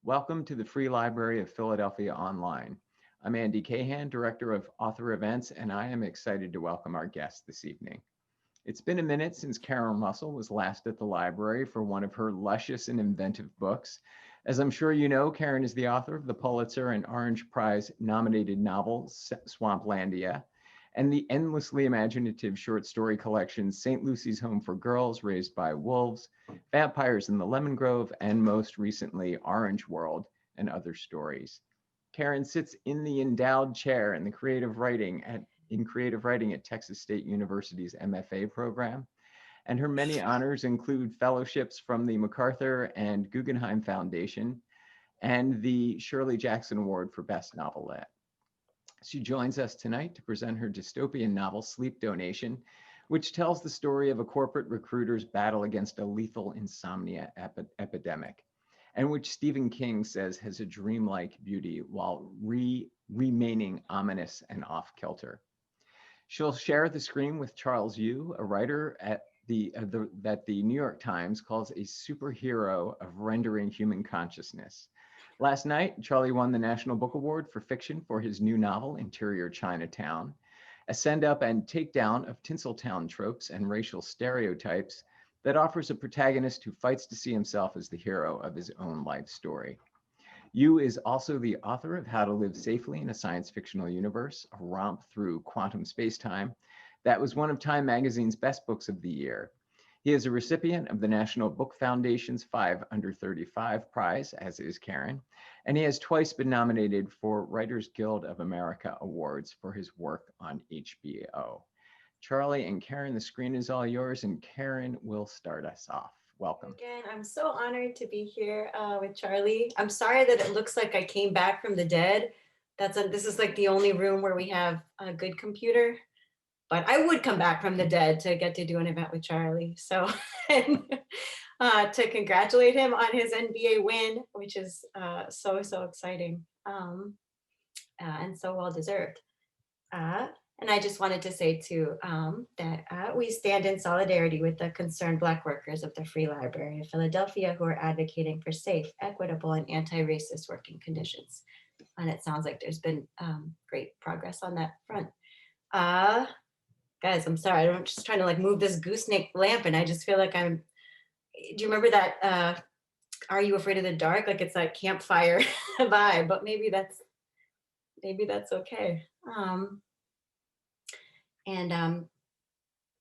Welcome to the Free Library of Philadelphia Online. I'm Andy Cahan, Director of Author Events, and I am excited to welcome our guest this evening. It's been a minute since Karen Russell was last at the library for one of her luscious and inventive books. As I'm sure you know, Karen is the author of the Pulitzer and Orange Prize nominated novel Swamplandia and the endlessly imaginative short story collection St. Lucy's Home for Girls Raised by Wolves, Vampires in the Lemon Grove, and most recently, Orange World and Other Stories. Karen sits in the endowed chair in creative writing at Texas State University's MFA program, and her many honors include fellowships from the MacArthur and Guggenheim Foundation and the Shirley Jackson Award for Best Novelette. She joins us tonight to present her dystopian novel, Sleep Donation, which tells the story of a corporate recruiter's battle against a lethal insomnia epidemic, and which Stephen King says has a dreamlike beauty while remaining ominous and off-kilter. She'll share the screen with Charles Yu, a writer that the New York Times calls a superhero of rendering human consciousness. Last night, Charlie won the National Book Award for fiction for his new novel, Interior Chinatown, a send-up and takedown of Tinseltown tropes and racial stereotypes that offers a protagonist who fights to see himself as the hero of his own life story. Yu is also the author of How to Live Safely in a Science Fictional Universe, a romp through quantum spacetime. That was one of Time Magazine's best books of the year. He is a recipient of the National Book Foundation's 5 Under 35 Prize, as is Karen, and he has twice been nominated for Writers Guild of America Awards for his work on HBO. Charlie and Karen, the screen is all yours, and Karen will start us off. Welcome. Again, I'm so honored to be here with Charlie. I'm sorry that it looks like I came back from the dead. This is like the only room where we have a good computer, but I would come back from the dead to get to do an event with Charlie. So, and, to congratulate him on his NBA win, which is so exciting and so well deserved. And I just wanted to say too that we stand in solidarity with the concerned Black workers of the Free Library of Philadelphia who are advocating for safe, equitable, and anti-racist working conditions. And it sounds like there's been great progress on that front. Guys, I'm sorry, I'm just trying to like move this gooseneck lamp, and I just feel like do you remember that Are You Afraid of the Dark? Like it's like campfire vibe, but maybe that's okay. And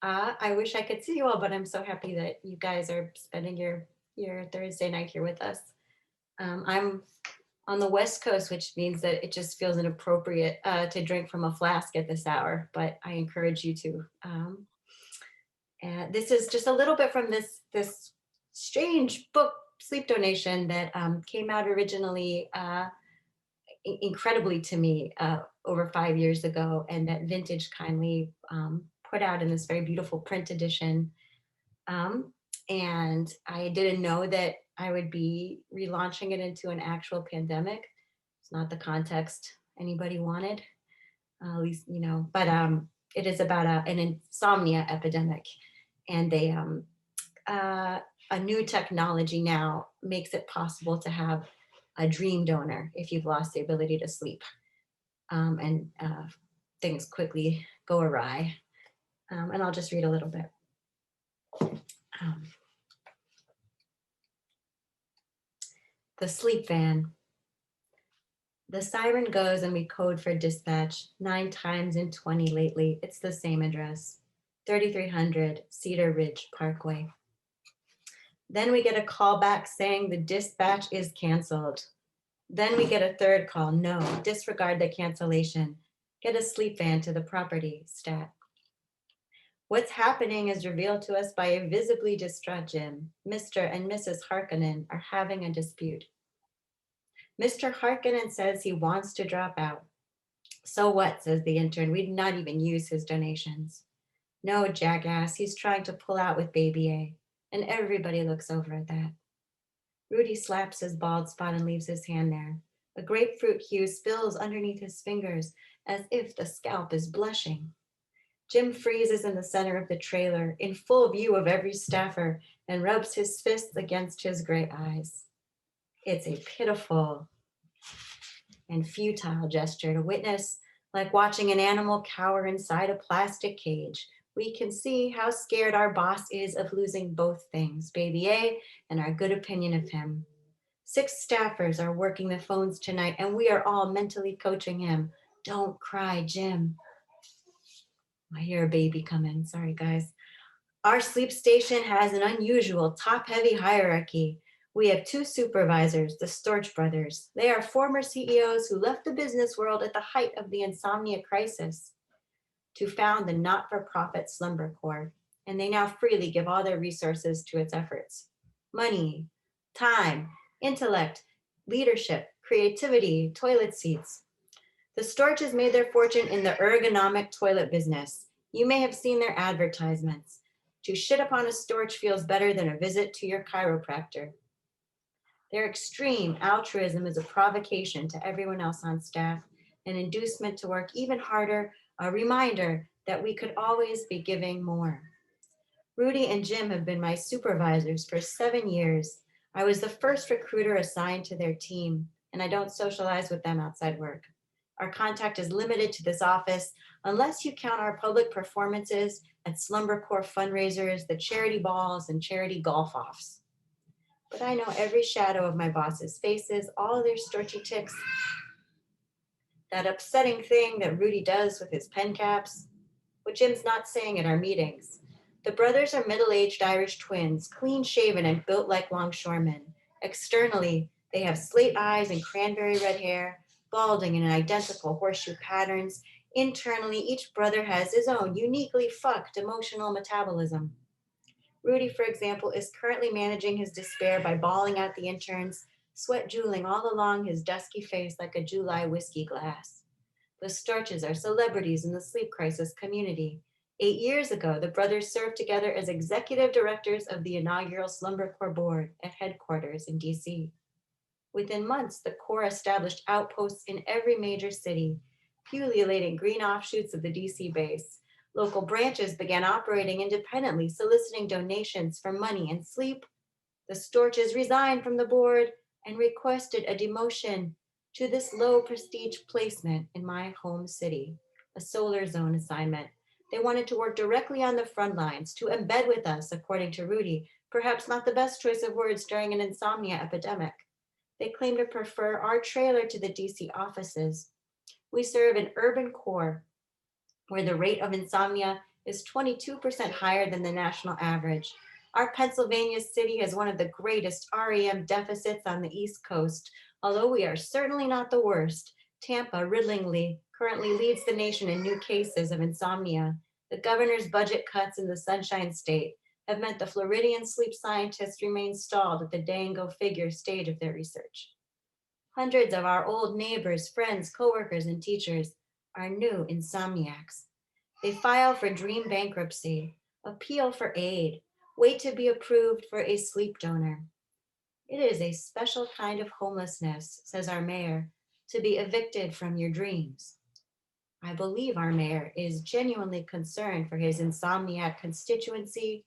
I wish I could see you all, but I'm so happy that you guys are spending your Thursday night here with us. I'm on the West Coast, which means that it just feels inappropriate to drink from a flask at this hour, but I encourage you to. And this is just a little bit from this strange book, Sleep Donation, that came out originally incredibly to me over 5 years ago, and that Vintage kindly put out in this very beautiful print edition. And I didn't know that I would be relaunching it into an actual pandemic. It's not the context anybody wanted, at least, but it is about an insomnia epidemic. And a new technology now makes it possible to have a dream donor if you've lost the ability to sleep, and things quickly go awry. And I'll just read a little bit. The sleep van. The siren goes and we code for dispatch 9 times in 20 lately. It's the same address, 3300 Cedar Ridge Parkway. Then we get a call back saying the dispatch is canceled. Then we get a third call. No, disregard the cancellation. Get a sleep van to the property, stat. What's happening is revealed to us by a visibly distraught Jim. Mr. and Mrs. Harkonnen are having a dispute. Mr. Harkonnen says he wants to drop out. So what, says the intern. We'd not even use his donations. No, jackass, he's trying to pull out with Baby A. And everybody looks over at that. Rudy slaps his bald spot and leaves his hand there. A grapefruit hue spills underneath his fingers as if the scalp is blushing. Jim freezes in the center of the trailer in full view of every staffer and rubs his fists against his gray eyes. It's a pitiful and futile gesture to witness, like watching an animal cower inside a plastic cage. We can see how scared our boss is of losing both things, baby A and our good opinion of him. 6 staffers are working the phones tonight, and we are all mentally coaching him. Don't cry, Jim. I hear a baby coming. Sorry, guys. Our sleep station has an unusual top-heavy hierarchy. We have 2 supervisors, the Storch brothers. They are former CEOs who left the business world at the height of the insomnia crisis to found the not-for-profit Slumber Corps, and they now freely give all their resources to its efforts. Money, time, intellect, leadership, creativity, toilet seats. The Storches made their fortune in the ergonomic toilet business. You may have seen their advertisements. To shit upon a Storch feels better than a visit to your chiropractor. Their extreme altruism is a provocation to everyone else on staff, an inducement to work even harder, a reminder that we could always be giving more. Rudy and Jim have been my supervisors for 7 years. I was the first recruiter assigned to their team, and I don't socialize with them outside work. Our contact is limited to this office unless you count our public performances at Slumber Corps fundraisers, the charity balls, and charity golf-offs. But I know every shadow of my boss's faces, all their storchy ticks, that upsetting thing that Rudy does with his pen caps, what Jim's not saying at our meetings. The brothers are middle-aged Irish twins, clean-shaven and built like longshoremen. Externally, they have slate eyes and cranberry red hair, balding in identical horseshoe patterns. Internally, each brother has his own uniquely fucked emotional metabolism. Rudy, for example, is currently managing his despair by bawling out the interns, sweat drooling all along his dusky face like a July whiskey glass. The Storches are celebrities in the sleep crisis community. 8 years ago, the brothers served together as executive directors of the inaugural Slumber Corps board at headquarters in DC. Within months, the Corps established outposts in every major city, pullulating green offshoots of the DC base. Local branches began operating independently, soliciting donations for money and sleep. The Storches resigned from the board and requested a demotion to this low prestige placement in my home city, a solar zone assignment. They wanted to work directly on the front lines, to embed with us, according to Rudy, perhaps not the best choice of words during an insomnia epidemic. They claim to prefer our trailer to the DC offices. We serve an urban core where the rate of insomnia is 22% higher than the national average. Our Pennsylvania city has one of the greatest REM deficits on the East Coast. Although we are certainly not the worst, Tampa riddlingly currently leads the nation in new cases of insomnia. The governor's budget cuts in the Sunshine State have meant the Floridian sleep scientists remain stalled at the Dango figure stage of their research. Hundreds of our old neighbors, friends, coworkers, and teachers are new insomniacs. They file for dream bankruptcy, appeal for aid, wait to be approved for a sleep donor. It is a special kind of homelessness, says our mayor, to be evicted from your dreams. I believe our mayor is genuinely concerned for his insomniac constituency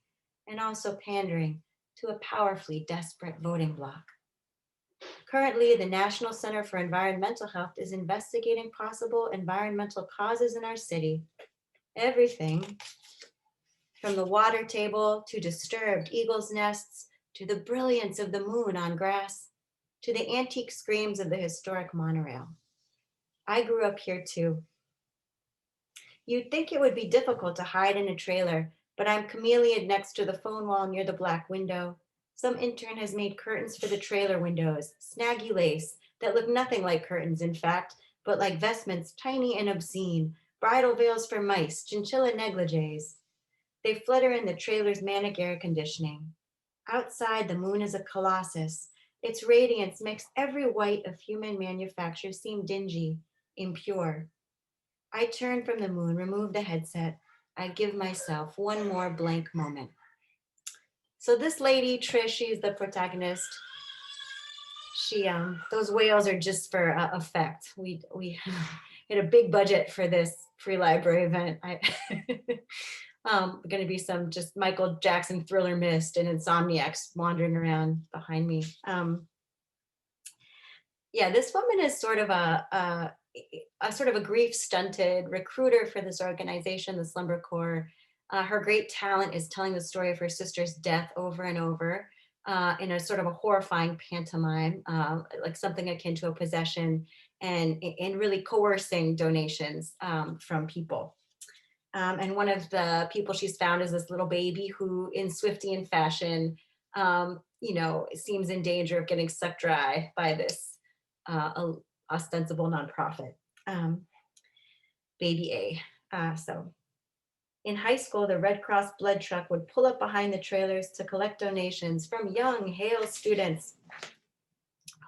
and also pandering to a powerfully desperate voting bloc. Currently, the National Center for Environmental Health is investigating possible environmental causes in our city. Everything from the water table to disturbed eagles' nests, to the brilliance of the moon on grass, to the antique screams of the historic monorail. I grew up here too. You'd think it would be difficult to hide in a trailer, but I'm chameleoned next to the phone wall near the black window. Some intern has made curtains for the trailer windows, snaggy lace, that look nothing like curtains, in fact, but like vestments, tiny and obscene, bridal veils for mice, chinchilla negligees. They flutter in the trailer's manic air conditioning. Outside, the moon is a colossus. Its radiance makes every white of human manufacture seem dingy, impure. I turn from the moon, remove the headset. I give myself one more blank moment. So this lady, Trish, she's the protagonist. Those whales are just for effect. We had a big budget for this free library event. Going to be some just Michael Jackson Thriller mist and insomniacs wandering around behind me. Yeah, this woman is sort of a sort of a grief-stunted recruiter for this organization, the Slumber Corps. Her great talent is telling the story of her sister's death over and over in a sort of a horrifying pantomime, like something akin to a possession, and really coercing donations from people. And one of the people she's found is this little baby who, in Swiftian fashion, seems in danger of getting sucked dry by this ostensible nonprofit. Um, Baby A. So in high school, the Red Cross blood truck would pull up behind the trailers to collect donations from young Hale students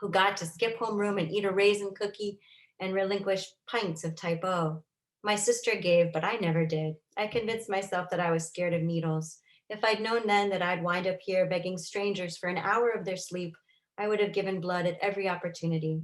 who got to skip homeroom and eat a raisin cookie and relinquish pints of type O. My sister gave, but I never did. I convinced myself that I was scared of needles. If I'd known then that I'd wind up here begging strangers for an hour of their sleep, I would have given blood at every opportunity.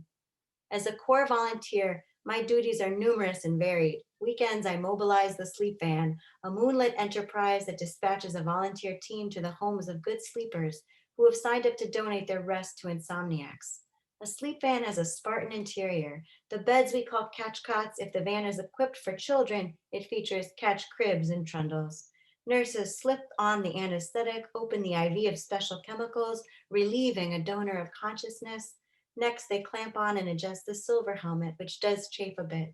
As a Corps volunteer, my duties are numerous and varied. Weekends, I mobilize the sleep van, a moonlit enterprise that dispatches a volunteer team to the homes of good sleepers who have signed up to donate their rest to insomniacs. A sleep van has a Spartan interior. The beds we call catch cots. If the van is equipped for children, it features catch cribs and trundles. Nurses slip on the anesthetic, open the IV of special chemicals, relieving a donor of consciousness. Next, they clamp on and adjust the silver helmet, which does chafe a bit.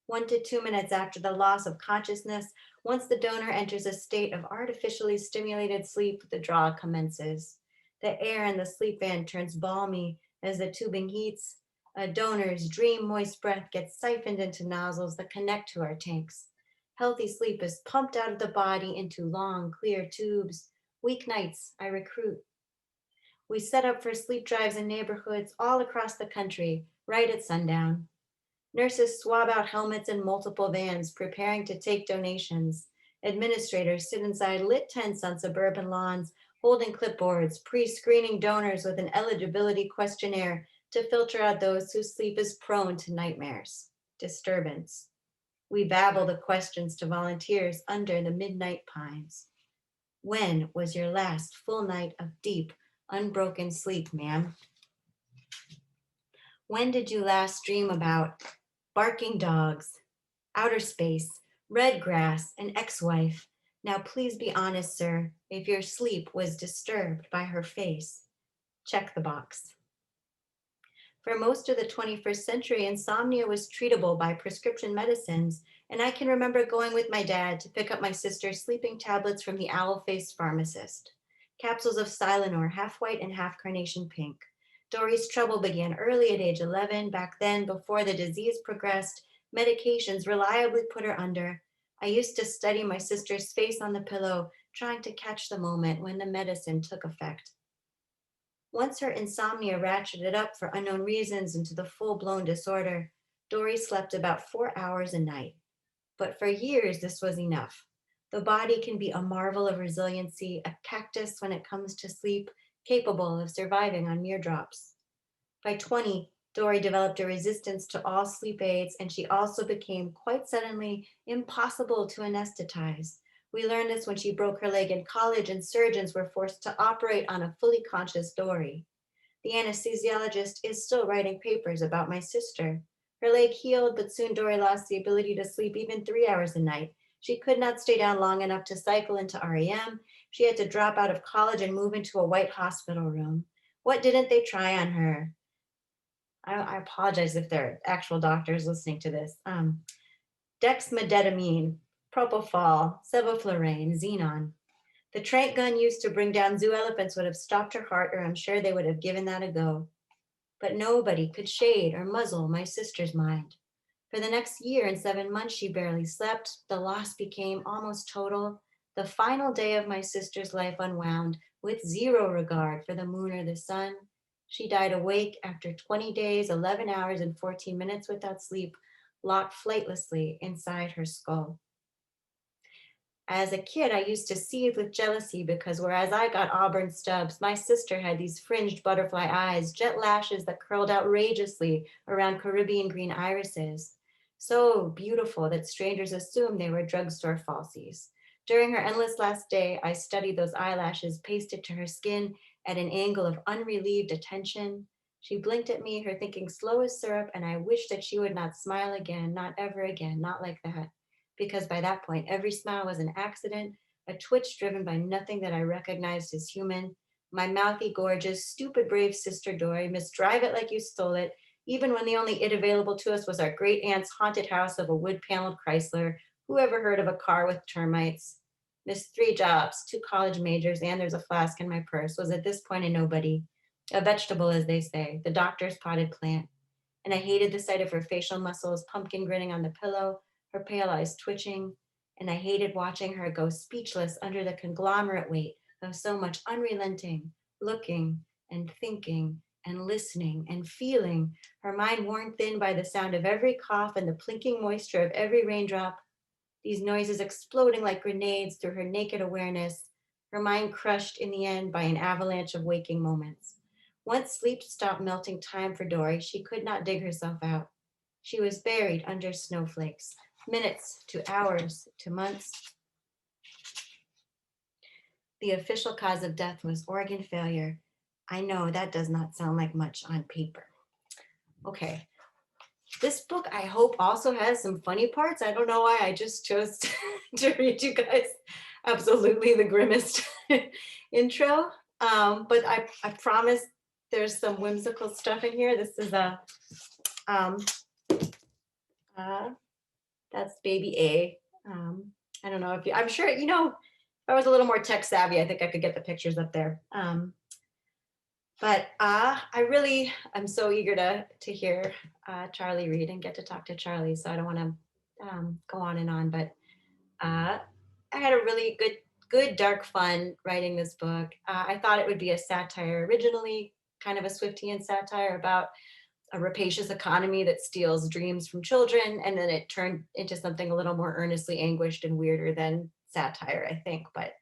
1 to 2 minutes after the loss of consciousness, once the donor enters a state of artificially stimulated sleep, the draw commences. The air in the sleep van turns balmy as the tubing heats. A donor's dream moist breath gets siphoned into nozzles that connect to our tanks. Healthy sleep is pumped out of the body into long, clear tubes. Weeknights, I recruit. We set up for sleep drives in neighborhoods all across the country, right at sundown. Nurses swab out helmets in multiple vans, preparing to take donations. Administrators sit inside lit tents on suburban lawns, holding clipboards, pre screening donors with an eligibility questionnaire to filter out those whose sleep is prone to nightmares. Disturbance. We babble the questions to volunteers under the midnight pines. When was your last full night of deep, unbroken sleep, ma'am? When did you last dream about barking dogs, outer space, red grass, an ex wife? Now, please be honest, sir, if your sleep was disturbed by her face. Check the box. For most of the 21st century, insomnia was treatable by prescription medicines, and I can remember going with my dad to pick up my sister's sleeping tablets from the owl faced pharmacist. Capsules of Silenor, half white and half carnation pink. Dory's trouble began early at age 11. Back then, before the disease progressed, medications reliably put her under. I used to study my sister's face on the pillow, trying to catch the moment when the medicine took effect. Once her insomnia ratcheted up for unknown reasons into the full blown disorder, Dory slept about 4 hours a night. But for years, this was enough. The body can be a marvel of resiliency, a cactus when it comes to sleep, capable of surviving on mere drops. By 20, Dory developed a resistance to all sleep aids, and she also became quite suddenly impossible to anesthetize. We learned this when she broke her leg in college and surgeons were forced to operate on a fully conscious Dory. The anesthesiologist is still writing papers about my sister. Her leg healed, but soon Dory lost the ability to sleep even 3 hours a night. She could not stay down long enough to cycle into REM. She had to drop out of college and move into a white hospital room. What didn't they try on her? I apologize if there are actual doctors listening to this. Dexmedetomine, propofol, sevoflurane, xenon. The trank gun used to bring down zoo elephants would have stopped her heart, or I'm sure they would have given that a go. But nobody could shade or muzzle my sister's mind. For the next year and 7 months, she barely slept. The loss became almost total. The final day of my sister's life unwound with zero regard for the moon or the sun. She died awake after 20 days, 11 hours, and 14 minutes without sleep, locked flightlessly inside her skull. As a kid, I used to seethe with jealousy because whereas I got auburn stubs, my sister had these fringed butterfly eyes, jet lashes that curled outrageously around Caribbean green irises. So beautiful that strangers assumed they were drugstore falsies. During her endless last day, I studied those eyelashes pasted to her skin at an angle of unrelieved attention. She blinked at me, her thinking slow as syrup, and I wished that she would not smile again, not ever again, not like that. Because by that point, every smile was an accident, a twitch driven by nothing that I recognized as human. My mouthy, gorgeous, stupid, brave sister Dory, Miss Drive It Like You Stole It, even when the only it available to us was our great aunt's haunted house of a wood paneled Chrysler. Who ever heard of a car with termites? Miss Three Jobs, two college majors, and there's a flask in my purse, was at this point a nobody, a vegetable, as they say, the doctor's potted plant. And I hated the sight of her facial muscles, pumpkin grinning on the pillow, her pale eyes twitching. And I hated watching her go speechless under the conglomerate weight of so much unrelenting looking and thinking and listening and feeling, her mind worn thin by the sound of every cough and the plinking moisture of every raindrop, these noises exploding like grenades through her naked awareness, her mind crushed in the end by an avalanche of waking moments. Once sleep stopped melting time for Dory, she could not dig herself out. She was buried under snowflakes, minutes to hours to months. The official cause of death was organ failure. I know that does not sound like much on paper. Okay. This book, I hope, also has some funny parts. I don't know why I just chose to read you guys absolutely the grimmest intro. But I promise there's some whimsical stuff in here. This is a, that's baby A. I don't know if you, I'm sure, you know, if I was a little more tech savvy, I think I could get the pictures up there. But I really, I'm so eager to hear Charlie read and get to talk to Charlie. So I don't want to go on and on, but I had a really good dark fun writing this book. I thought it would be a satire originally, kind of a Swiftian satire about a rapacious economy that steals dreams from children. And then it turned into something a little more earnestly anguished and weirder than satire, I think. But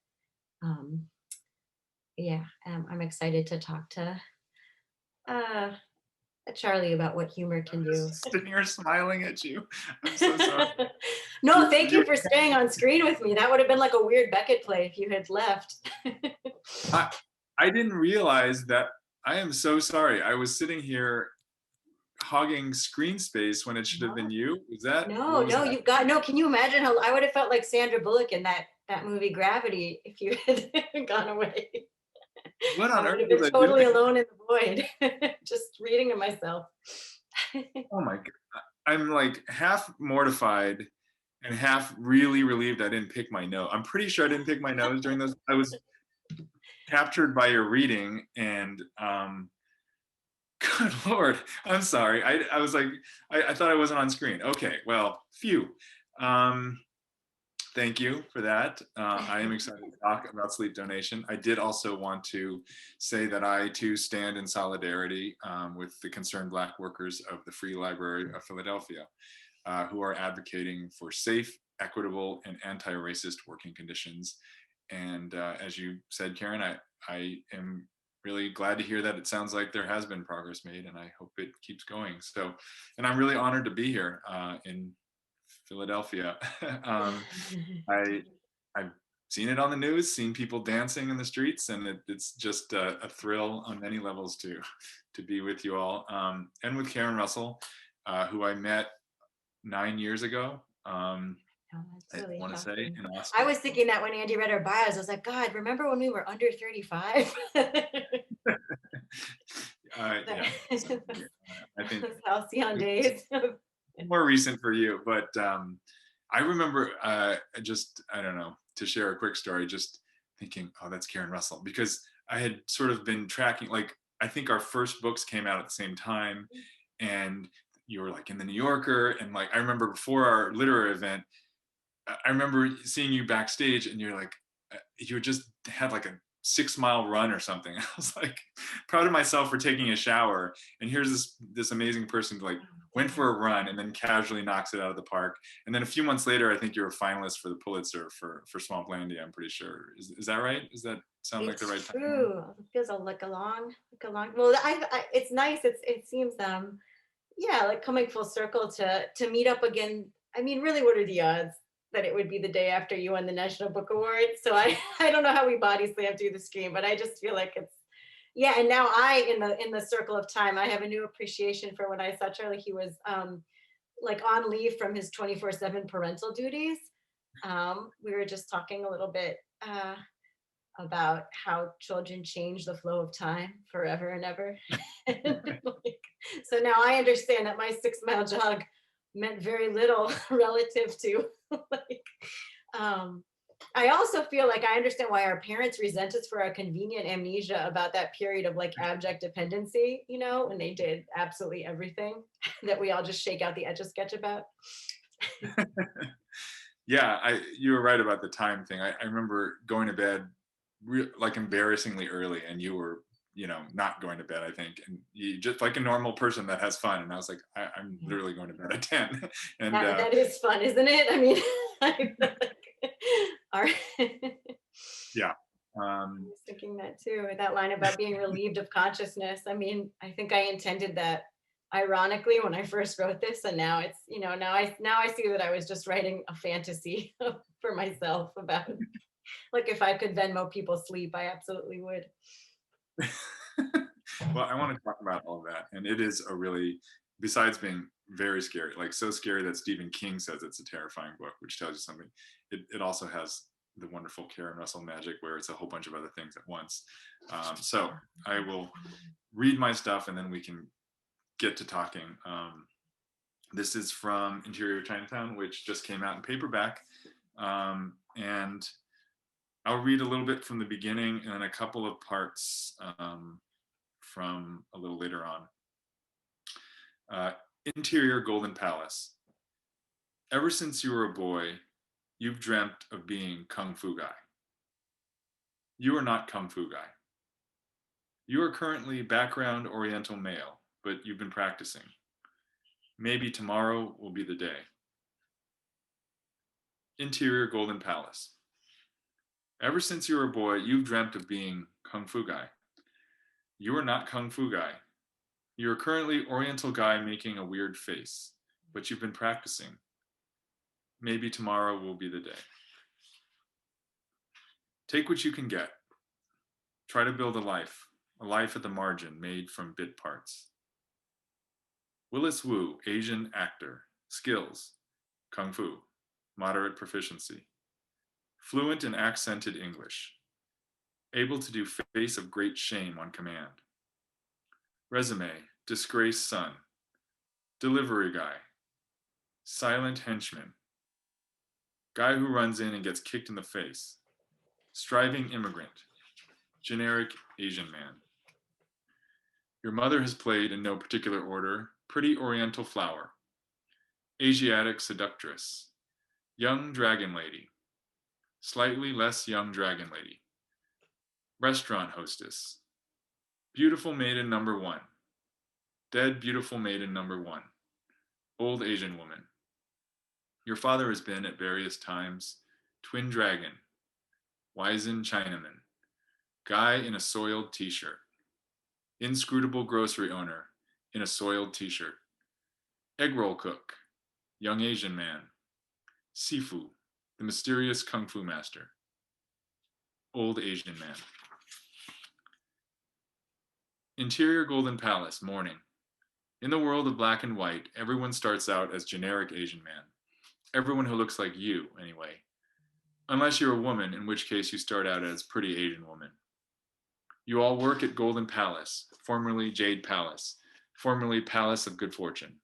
yeah, I'm excited to talk to Charlie about what humor can do. Sitting here smiling at you. I'm so sorry. No, thank you for staying on screen with me. That would have been like a weird Beckett play if you had left. I didn't realize that. I am so sorry. I was sitting here hogging screen space when it should have been you. Is that? No, you've got no. Can you imagine how I would have felt like Sandra Bullock in that movie Gravity if you had gone away? What on I earth would have was been I totally doing? alone in the void, just reading to myself. Oh my God. I'm like half mortified and half really relieved I didn't pick my nose. I'm pretty sure I didn't pick my nose during those. I was captured by your reading, and good Lord, I'm sorry. I was like, I thought I wasn't on screen. Okay, well, phew. Thank you for that. I am excited to talk about sleep donation. I did also want to say that I too stand in solidarity with the concerned Black workers of the Free Library of Philadelphia, who are advocating for safe, equitable, and anti-racist working conditions. And as you said, Karen, I am really glad to hear that it sounds like there has been progress made, and I hope it keeps going. So, and I'm really honored to be here in Philadelphia. I've seen it on the news, seen people dancing in the streets, and it's just a thrill on many levels to be with you all, and with Karen Russell, who I met 9 years ago. Really I want to say in Austin. I was thinking that when Andy read our bios, I was like, God, remember when we were under 35? Yeah, so, I think halcyon days. more recent for you, but I remember I don't know, to share a quick story, just thinking, oh, that's Karen Russell, because I had sort of been tracking, like, I think our first books came out at the same time, and you were like in the New Yorker, and like I remember before our literary event, I remember seeing you backstage, and you're like, you just had like a 6-mile run or something. I was like proud of myself for taking a shower, and here's this amazing person like went for a run and then casually knocks it out of the park. And then a few months later, I think you're a finalist for the Pulitzer for Swamplandia. I'm pretty sure. Is that right? Does that sound like the right time? True. It feels like a long. Well, it's nice. It seems yeah, like coming full circle to meet up again. I mean, really, what are the odds that it would be the day after you won the National Book Award? So I don't know how we body slam through the screen, but I just feel like Yeah, and now in the circle of time, I have a new appreciation for when I saw Charlie. He was like on leave from his 24/7 parental duties. We were just talking a little bit about how children change the flow of time forever and ever. Like, so now I understand that my 6 mile jog meant very little relative to like um I also feel like I understand why our parents resent us for our convenient amnesia about that period of like abject dependency, you know, when they did absolutely everything that we all just shake out the etch a sketch about. Yeah, you were right about the time thing. I remember going to bed like embarrassingly early, and you were, not going to bed, I think, and you just like a normal person that has fun. And I was like, I'm Yeah. literally going to bed at 10. And That is fun, isn't it? I mean, I feel like, all right. yeah, I was thinking that too. That line about being relieved of consciousness. I mean, I think I intended that ironically when I first wrote this, and now it's, now I see that I was just writing a fantasy for myself about like if I could Venmo people sleep, I absolutely would. well, I want to talk about all that, and it is a really, besides being very scary, like so scary that Stephen King says it's a terrifying book, which tells you something. It also has the wonderful Karen Russell magic where it's a whole bunch of other things at once. So I will read my stuff and then we can get to talking. This is from Interior Chinatown, which just came out in paperback. And I'll read a little bit from the beginning and then a couple of parts from a little later on. Interior Golden Palace. Ever since you were a boy, you've dreamt of being Kung Fu Guy. You are not Kung Fu Guy. You are currently background Oriental male, but you've been practicing. Maybe tomorrow will be the day. Interior Golden Palace. Ever since you were a boy, you've dreamt of being Kung Fu Guy. You are not Kung Fu Guy. You are currently Oriental Guy making a weird face, but you've been practicing. Maybe tomorrow will be the day. Take what you can get. Try to build a life at the margin made from bit parts. Willis Wu, Asian actor. Skills: Kung Fu, moderate proficiency. Fluent in accented English. Able to do face of great shame on command. Resume: disgraced son. Delivery guy. Silent henchman. Guy who runs in and gets kicked in the face. Striving immigrant. Generic Asian man. Your mother has played, in no particular order, pretty Oriental flower. Asiatic seductress. Young dragon lady. Slightly less young dragon lady. Restaurant hostess. Beautiful maiden number 1. Dead beautiful maiden number 1. Old Asian woman. Your father has been, at various times, twin dragon. Wizened Chinaman. Guy in a soiled t-shirt. Inscrutable grocery owner in a soiled t-shirt. Egg roll cook. Young Asian man. Sifu, the mysterious kung fu master. Old Asian man. Interior Golden Palace, morning. In the world of black and white, everyone starts out as generic Asian man. Everyone who looks like you, anyway. Unless you're a woman, in which case you start out as pretty Asian woman. You all work at Golden Palace, formerly Jade Palace, formerly Palace of Good Fortune.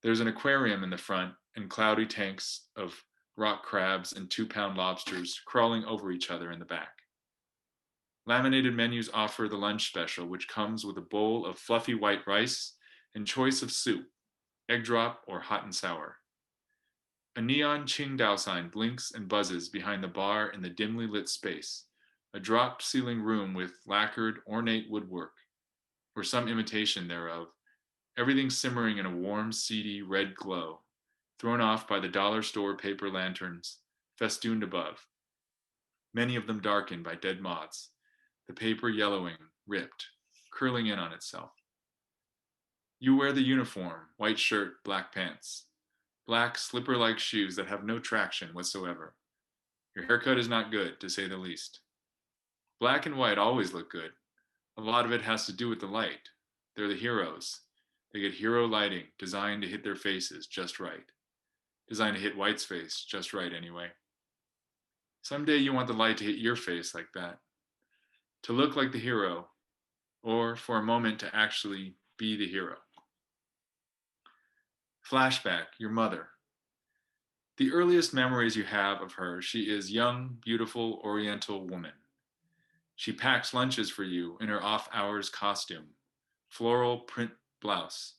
There's an aquarium in the front and cloudy tanks of rock crabs and 2-pound lobsters crawling over each other in the back. Laminated menus offer the lunch special, which comes with a bowl of fluffy white rice and choice of soup, egg drop or hot and sour. A neon Qingdao sign blinks and buzzes behind the bar in the dimly lit space, a dropped ceiling room with lacquered, ornate woodwork, or some imitation thereof, everything simmering in a warm, seedy red glow, thrown off by the dollar store paper lanterns festooned above, many of them darkened by dead moths, the paper yellowing, ripped, curling in on itself. You wear the uniform, white shirt, black pants, black slipper-like shoes that have no traction whatsoever. Your haircut is not good, to say the least. Black and white always look good, A lot of it has to do with the light. They're the heroes. They get hero lighting designed to hit their faces just right. Designed to hit White's face just right, anyway. Someday you want the light to hit your face like that. To look like the hero, or for a moment to actually be the hero. Flashback, your mother. The earliest memories you have of her, she is young, beautiful, oriental woman. She packs lunches for you in her off-hours costume, floral print blouse,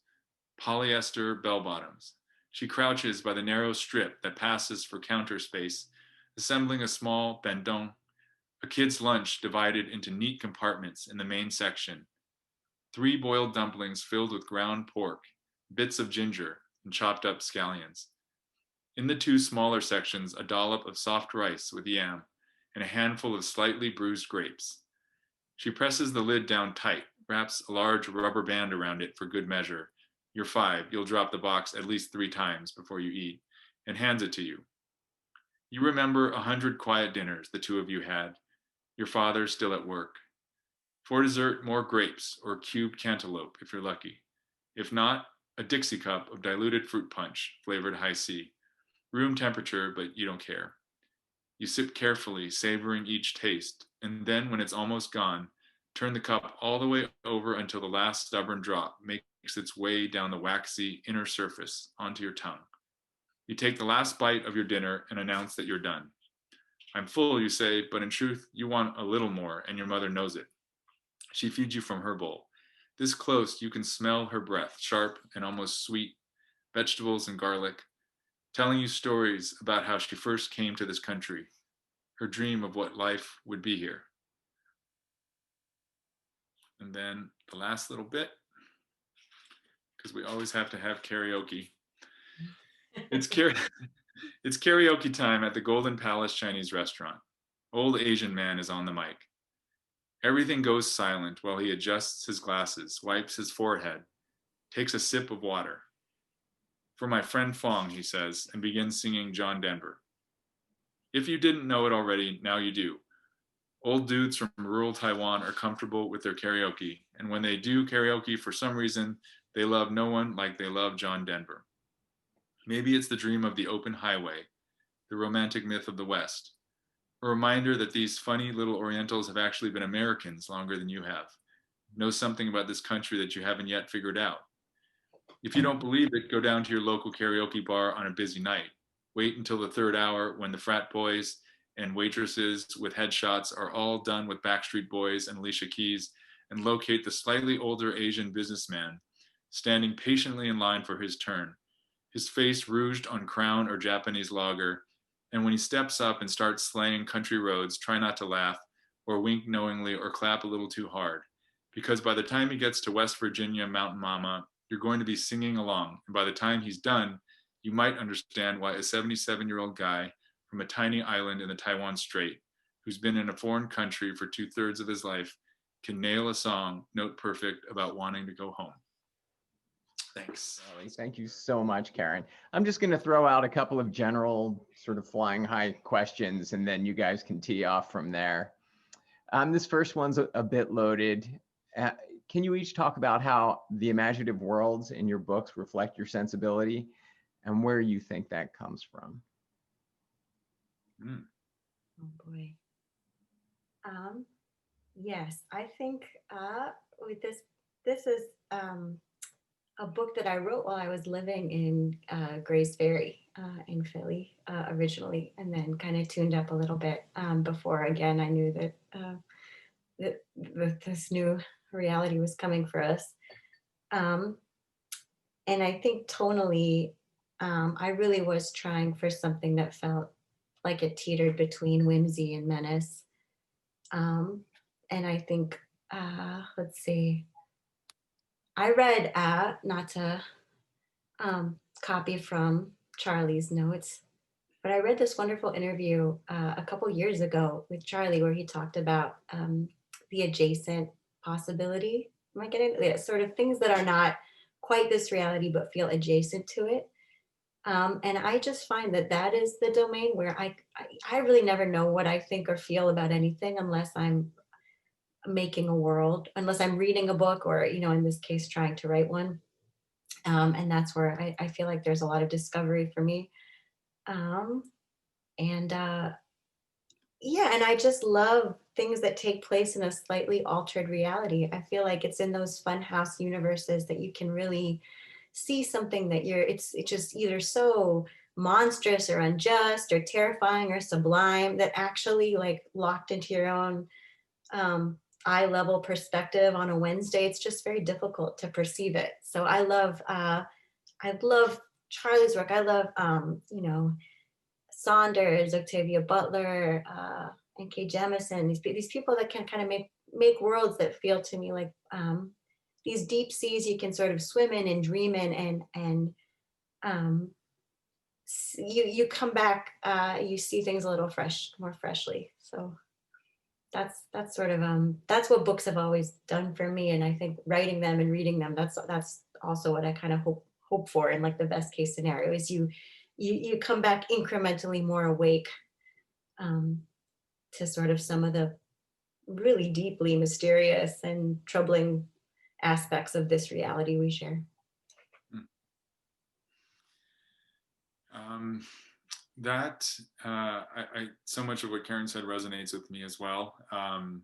polyester bell-bottoms. She crouches by the narrow strip that passes for counter space, assembling a small bandon, a kid's lunch divided into neat compartments in the main section. 3 boiled dumplings filled with ground pork, bits of ginger, and chopped up scallions. In the 2 smaller sections, a dollop of soft rice with yam and a handful of slightly bruised grapes. She presses the lid down tight, wraps a large rubber band around it for good measure. You're 5, you'll drop the box at least 3 times before you eat, and hands it to you. You remember 100 quiet dinners the 2 of you had, your father still at work. For dessert, more grapes or cubed cantaloupe if you're lucky. If not, a Dixie cup of diluted fruit punch flavored high C. Room temperature, but you don't care. You sip carefully, savoring each taste, and then when it's almost gone, turn the cup all the way over until the last stubborn drop makes its way down the waxy inner surface onto your tongue. You take the last bite of your dinner and announce that you're done. I'm full, you say, but in truth, you want a little more, and your mother knows it. She feeds you from her bowl. This close, you can smell her breath, sharp and almost sweet, vegetables and garlic, telling you stories about how she first came to this country, her dream of what life would be here. And then the last little bit, because we always have to have karaoke. It's karaoke time at the Golden Palace Chinese restaurant. Old Asian man is on the mic. Everything goes silent while he adjusts his glasses, wipes his forehead, takes a sip of water. For my friend Fong, he says, and begins singing John Denver. If you didn't know it already, now you do. Old dudes from rural Taiwan are comfortable with their karaoke, and when they do karaoke, for some reason, they love no one like they love John Denver. Maybe it's the dream of the open highway, the romantic myth of the West, a reminder that these funny little Orientals have actually been Americans longer than you have, know something about this country that you haven't yet figured out. If you don't believe it, go down to your local karaoke bar on a busy night. Wait until the 3rd hour when the frat boys and waitresses with headshots are all done with Backstreet Boys and Alicia Keys, and locate the slightly older Asian businessman standing patiently in line for his turn, his face rouged on Crown or Japanese lager, and when he steps up and starts slaying country roads, try not to laugh or wink knowingly or clap a little too hard, because by the time he gets to West Virginia Mountain Mama, you're going to be singing along, and by the time he's done, you might understand why a 77-year-old guy from a tiny island in the Taiwan Strait, who's been in a foreign country for 2/3 of his life, can nail a song note perfect about wanting to go home. Thanks. Thank you so much, Karen. I'm just going to throw out a couple of general sort of flying high questions, and then you guys can tee off from there. This first one's a bit loaded. Can you each talk about how the imaginative worlds in your books reflect your sensibility and where you think that comes from? Oh boy. Yes, I think with this is a book that I wrote while I was living in Grays Ferry in Philly originally, and then kind of tuned up a little bit before, again, I knew that this new reality was coming for us. And I think tonally, I really was trying for something that felt like it teetered between whimsy and menace. And I think, let's see, I read, not to copy from Charlie's notes, but I read this wonderful interview a couple years ago with Charlie where he talked about the adjacent possibility. Am I getting it? Sort of things that are not quite this reality but feel adjacent to it. And I just find that is the domain where I really never know what I think or feel about anything unless I'm making a world, unless I'm reading a book or, in this case, trying to write one. And that's where I feel like there's a lot of discovery for me. Um, and Yeah, and I just love things that take place in a slightly altered reality. I feel like it's in those funhouse universes that you can really see something that it's just either so monstrous or unjust or terrifying or sublime that actually, like, locked into your own eye level perspective on a Wednesday, it's just very difficult to perceive it. So I love Charlie's work. I love Saunders, Octavia Butler, N.K. Jemisin, these people that can kind of make worlds that feel to me like these deep seas you can sort of swim in and dream in, and um, you come back, you see things a little more freshly. So that's sort of that's what books have always done for me, and I think writing them and reading them, that's also what I kind of hope for. And like the best case scenario is you come back incrementally more awake um, to sort of some of the really deeply mysterious and troubling aspects of this reality we share. That so much of what Karen said resonates with me as well. I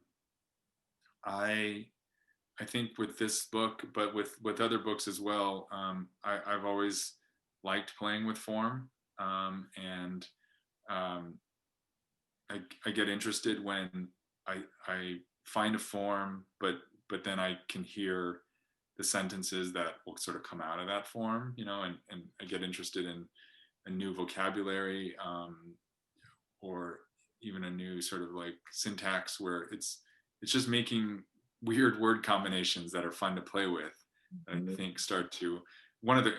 think with this book, but with other books as well, I've always liked playing with form, and I get interested when I find a form, but then I can hear the sentences that will sort of come out of that form, and I get interested in a new vocabulary, or even a new sort of like syntax where it's just making weird word combinations that are fun to play with. I think start to one of the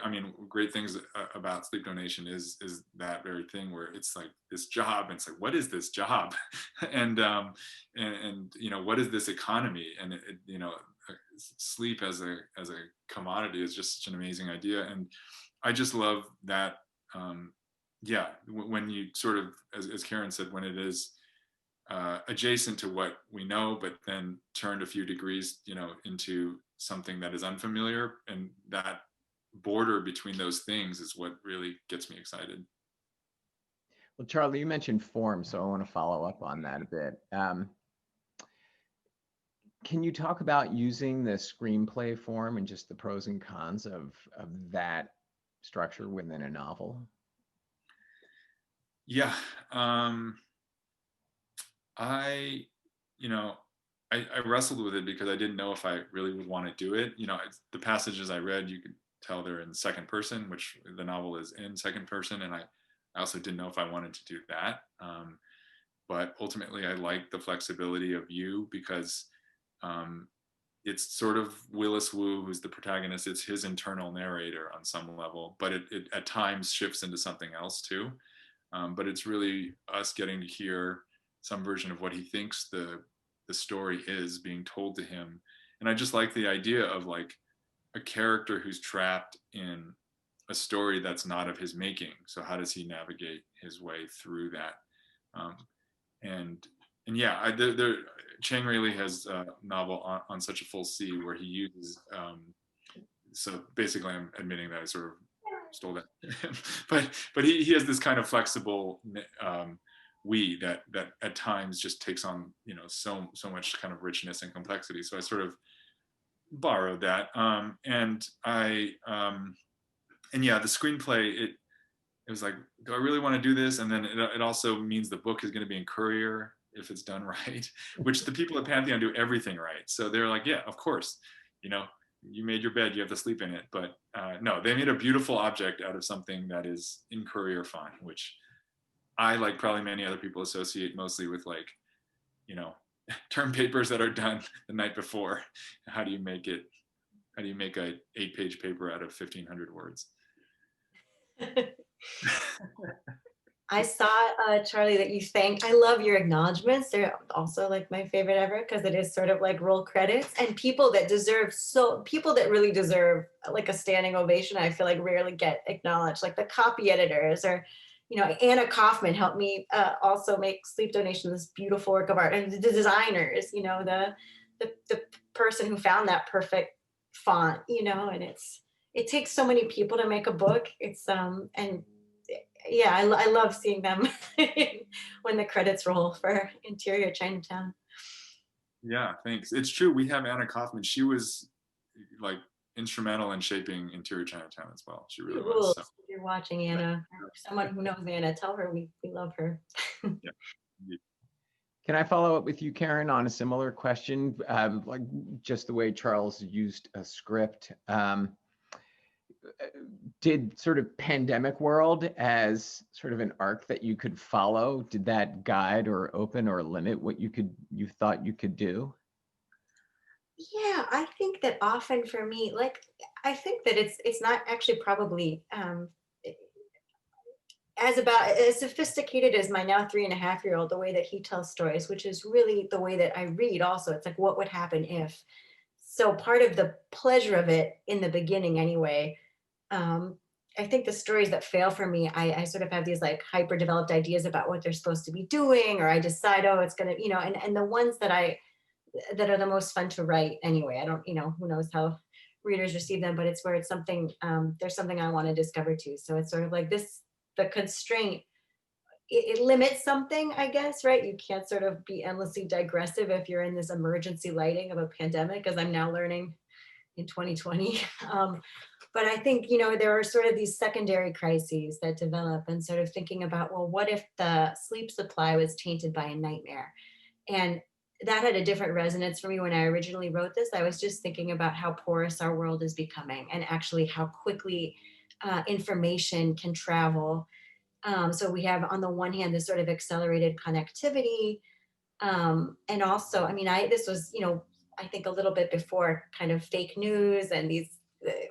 great things about Sleep Donation is that very thing where it's like this job, and it's like, what is this job? and what is this economy? And sleep as a commodity is just such an amazing idea. And I just love that. When you sort of, as Karen said, when it is adjacent to what we know, but then turned a few degrees, into something that is unfamiliar, and that border between those things is what really gets me excited. Well, Charlie, you mentioned form, so I want to follow up on that a bit. Can you talk about using the screenplay form and just the pros and cons of that structure within a novel? Yeah. I wrestled with it because I didn't know if I really would want to do it. The passages I read, you could tell they're in second person, which the novel is in second person. And I also didn't know if I wanted to do that. But ultimately, I like the flexibility of you because it's sort of Willis Wu, who's the protagonist. It's his internal narrator on some level, but it at times shifts into something else too. But it's really us getting to hear some version of what he thinks the story is being told to him. And I just like the idea of like a character who's trapped in a story that's not of his making. So how does he navigate his way through that? And yeah, Chang Rayleigh has a novel on Such a Full Sea where he uses, so basically I'm admitting that I sort of stole that, but he has this kind of flexible that at times just takes on so much kind of richness and complexity. So I sort of borrowed that, and yeah, the screenplay, it was like, do I really want to do this? And then it also means the book is going to be in Courier if it's done right, which the people at Pantheon do everything right. So they're like, yeah, of course, you made your bed, you have to sleep in it. But no, they made a beautiful object out of something that is in Courier font, which I, like probably many other people, associate mostly with like, term papers that are done the night before. How do you make a 8-page paper out of 1,500 words? I saw, Charlie, that you thanked. I love your acknowledgments. They're also like my favorite ever because it is sort of like roll credits, and people that really deserve like a standing ovation, I feel like rarely get acknowledged, like the copy editors, or Anna Kaufman helped me also make Sleep Donation this beautiful work of art, and the designers, the person who found that perfect font, and it takes so many people to make a book. It's and yeah, I love seeing them when the credits roll for Interior Chinatown. Yeah, thanks. It's true. We have Anna Kaufman. She was like instrumental in shaping Interior Chinatown as well. She really was. Rules. So If you're watching Anna, or someone who knows Anna, tell her we love her. yeah. Can I follow up with you, Karen, on a similar question? Like just the way Charles used a script. Did sort of pandemic world as sort of an arc that you could follow, did that guide or open or limit what you thought you could do? Yeah, I think that often for me, like I think that it's not actually probably as sophisticated as my now 3.5-year-old, the way that he tells stories, which is really the way that I read also. It's like, what would happen if? So part of the pleasure of it in the beginning anyway, um, I think the stories that fail for me, I sort of have these like hyper developed ideas about what they're supposed to be doing, or I decide, oh, it's gonna, and the ones that are the most fun to write anyway. I don't, who knows how readers receive them, but it's where it's something, there's something I want to discover too. So it's sort of like this, the constraint, it limits something, I guess, right? You can't sort of be endlessly digressive if you're in this emergency lighting of a pandemic, as I'm now learning in 2020. But I think, there are sort of these secondary crises that develop, and sort of thinking about, well, what if the sleep supply was tainted by a nightmare? And that had a different resonance for me when I originally wrote this. I was just thinking about how porous our world is becoming, and actually how quickly information can travel. So we have, on the one hand, this sort of accelerated connectivity. And also, I mean, this was, I think a little bit before kind of fake news and these,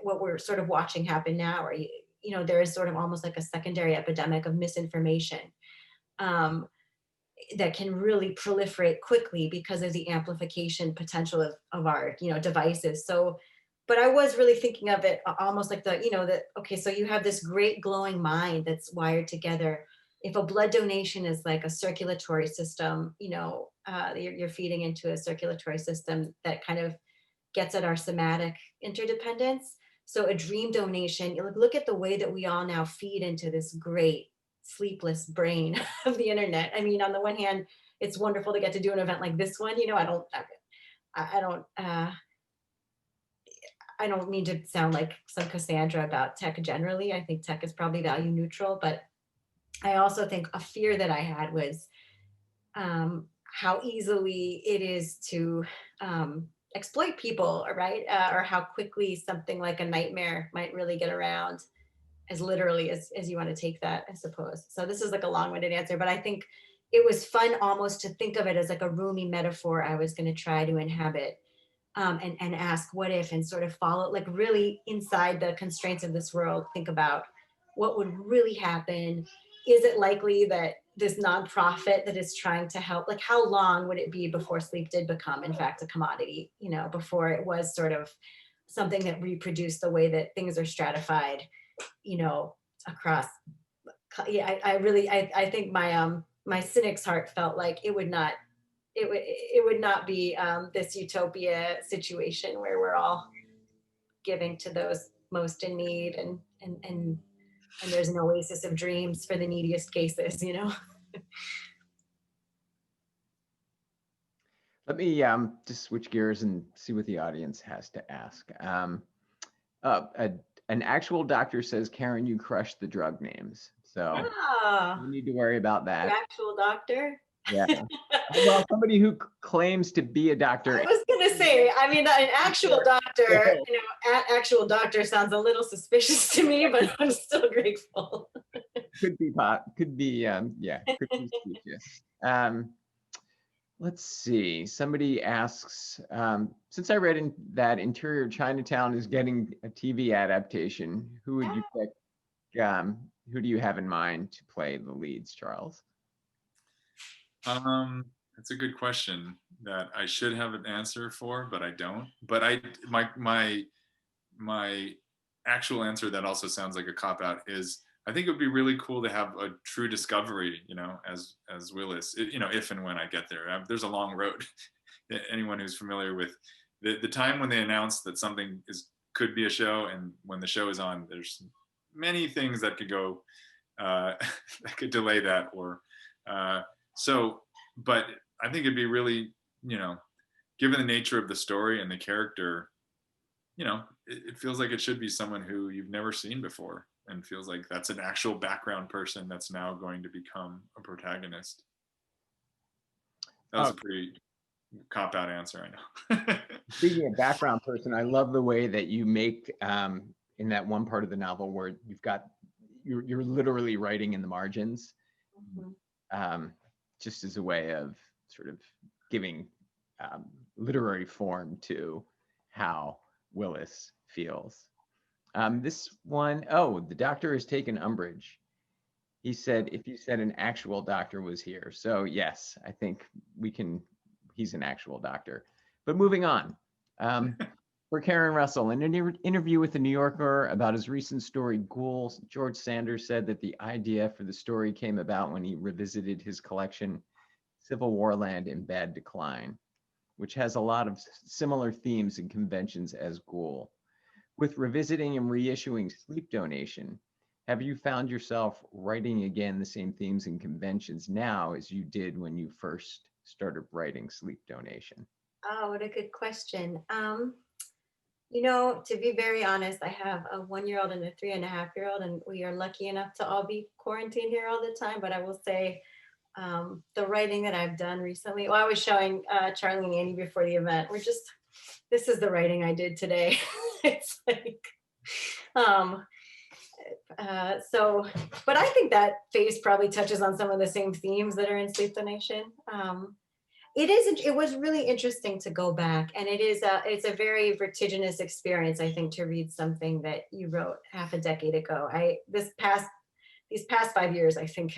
what we're sort of watching happen now, or, there is sort of almost like a secondary epidemic of misinformation. Um, that can really proliferate quickly because of the amplification potential of our devices. So but I was really thinking of it almost like that, okay, so you have this great glowing mind that's wired together. If a blood donation is like a circulatory system, you're feeding into a circulatory system that kind of gets at our somatic interdependence. So a dream donation, you look at the way that we all now feed into this great sleepless brain of the internet. I mean, on the one hand, it's wonderful to get to do an event like this one. I don't mean to sound like some Cassandra about tech generally. I think tech is probably value neutral, but I also think a fear that I had was how easily it is to exploit people, right? Or how quickly something like a nightmare might really get around, as literally as you want to take that, I suppose. So this is like a long-winded answer, but I think it was fun almost to think of it as like a roomy metaphor I was going to try to inhabit, and ask what if, and sort of follow, like really inside the constraints of this world, think about what would really happen. Is it likely that this nonprofit that is trying to help, like how long would it be before sleep did become in fact a commodity, before it was sort of something that reproduced the way that things are stratified, across. Yeah, I think my cynic's heart felt like it would not be this utopia situation where we're all giving to those most in need, and there's an oasis of dreams for the neediest cases. Let me just switch gears and see what the audience has to ask. An actual doctor says, Karen, you crushed the drug names. So Ah, no need to worry about the that. actual doctor. Yeah. Well, somebody who claims to be a doctor. I was gonna say, I mean, an actual doctor, actual doctor sounds a little suspicious to me, but I'm still grateful. Could be, yeah, could be specious. Let's see. Somebody asks, since I read that Interior Chinatown is getting a TV adaptation, who would you pick? Who do you have in mind to play the leads, Charles? That's a good question that I should have an answer for, but I don't. But my actual answer that also sounds like a cop out is I think it would be really cool to have a true discovery, as Willis, if and when I get there. There's a long road anyone who's familiar with the time when they announce that something could be a show, and when the show is on, there's many things that could go that could delay that, or so. But I think it'd be really, given the nature of the story and the character, it feels like it should be someone who you've never seen before, and feels like that's an actual background person that's now going to become a protagonist. That was a pretty cop-out answer, I know. Speaking of background person, I love the way that you make in that one part of the novel where you're literally writing in the margins, just as a way of sort of giving literary form to how Willis feels. This one, the doctor has taken umbrage. He said, if you said an actual doctor was here. So yes, I think he's an actual doctor. But moving on, for Karen Russell, in an interview with the New Yorker about his recent story, Ghouls, George Sanders said that the idea for the story came about when he revisited his collection, Civil War Land in Bad Decline, which has a lot of similar themes and conventions as Ghoul. With revisiting and reissuing Sleep Donation, have you found yourself writing again the same themes and conventions now as you did when you first started writing Sleep Donation? Oh, what a good question. To be very honest, I have a 1-year-old and a 3.5-year-old, and we are lucky enough to all be quarantined here all the time. But I will say, the writing that I've done recently, I was showing Charlie and Annie before the event. This is the writing I did today. It's like, but I think that phase probably touches on some of the same themes that are in Sleep Donation. It was really interesting to go back, and it's a very vertiginous experience, I think, to read something that you wrote half a decade ago. These past 5 years, I think,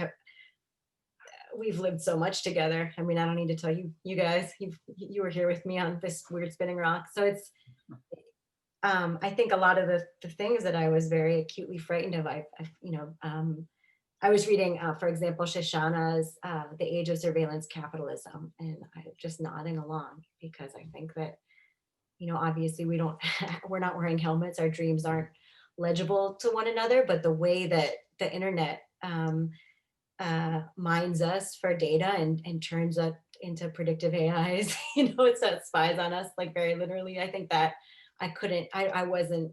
we've lived so much together. I mean, I don't need to tell you guys, you were here with me on this weird spinning rock. So it's, I think a lot of the things that I was very acutely frightened of, I was reading, for example, Shoshana's The Age of Surveillance Capitalism, and I'm just nodding along because I think that, obviously we're not wearing helmets, our dreams aren't legible to one another, but the way that the internet mines us for data and turns us into predictive AIs, it spies on us, like, very literally. I think that I wasn't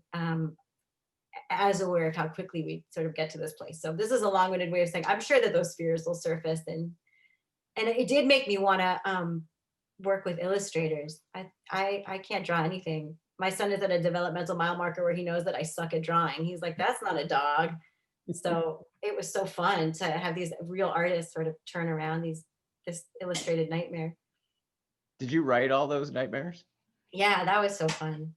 as aware of how quickly we sort of get to this place. So this is a long-winded way of saying I'm sure that those fears will surface, and it did make me want to work with illustrators. I can't draw anything. My son is at a developmental mile marker where he knows that I suck at drawing. He's like, that's not a dog. So it was so fun to have these real artists sort of turn around this illustrated nightmare. Did you write all those nightmares? Yeah, that was so fun.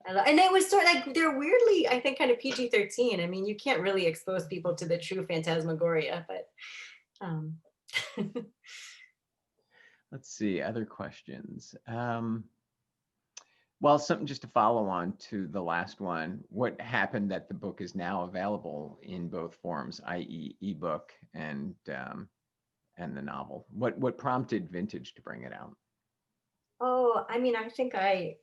And it was sort of like, they're weirdly, I think, kind of PG-13. I mean, you can't really expose people to the true phantasmagoria, but let's see, other questions. Well, something just to follow on to the last one. What happened that the book is now available in both forms, i.e. ebook and the novel? What prompted Vintage to bring it out? Oh, I mean, I think I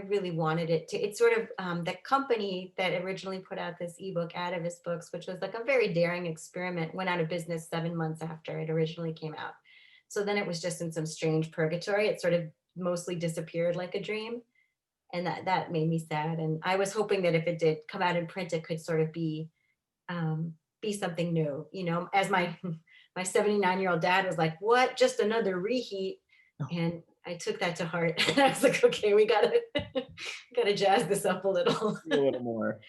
really wanted it to. It's sort of the company that originally put out this ebook, Atavist Books, which was like a very daring experiment, went out of business 7 months after it originally came out. So then it was just in some strange purgatory. It sort of mostly disappeared like a dream, and that made me sad. And I was hoping that if it did come out in print, it could sort of be something new. As my 79-year-old dad was like, "What? Just another reheat?" And I took that to heart. I was like, okay, we gotta jazz this up a little. A little more.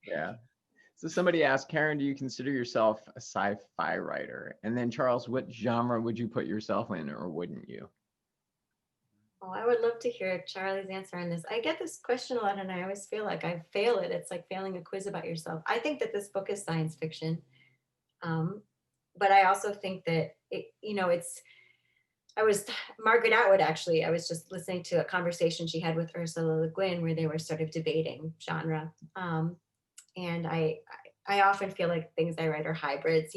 Yeah. So somebody asked, Karen, do you consider yourself a sci-fi writer? And then Charles, what genre would you put yourself in, or wouldn't you? Oh, I would love to hear Charlie's answer on this. I get this question a lot, and I always feel like I fail it. It's like failing a quiz about yourself. I think that this book is science fiction. But I also think that Margaret Atwood, actually, I was just listening to a conversation she had with Ursula Le Guin where they were sort of debating genre. And I often feel like things I write are hybrids,